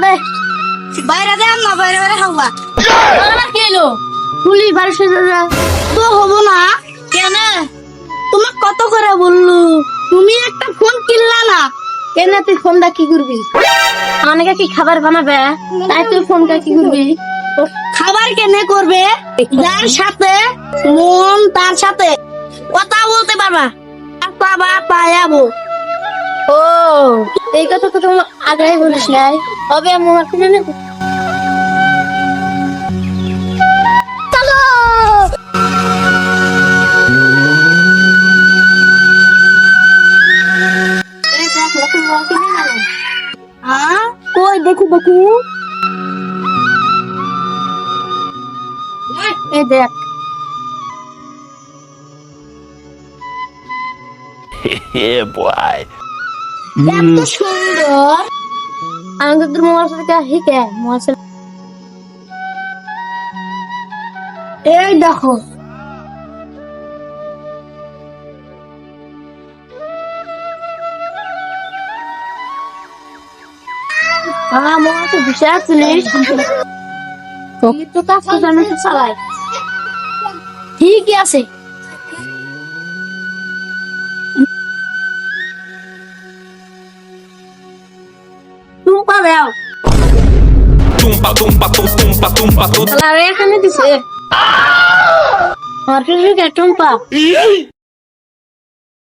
দে বাইরে দে না বাইরে বাইরে খাওয়া কি এলো তুলি বাড়ি তো হবো না কেন তোমাকে কত করে বললু তুমি একটা ফোন কিনলা না কেন তুই ফোনটা কি করবি অনেকে কি খাবার বানাবে তাই তুই ফোনটা কি করবি খাবার কেনে করবে যার সাথে মন তার সাথে কথা বলতে পারবা বাবা পায়াবো ও এই কথা তো তুমি আগেই বলিস নাই তবে আমার কিনে নেব চলো কই দেখি দেখি এই দেখ Yeah, boy. এত সুন্দর আমি তো তোর মোবাইল থেকে হিকে মোবাইল এই দেখো মোবাইল তো বিশাল চলিস তো কাজ করতে আমি তো চালাই ঠিকই আছে টুম্পা দাও Tumpa, tumpa, tumpa, tumpa, tumpa. তাহলে এখানে দিছে আর টুম্পা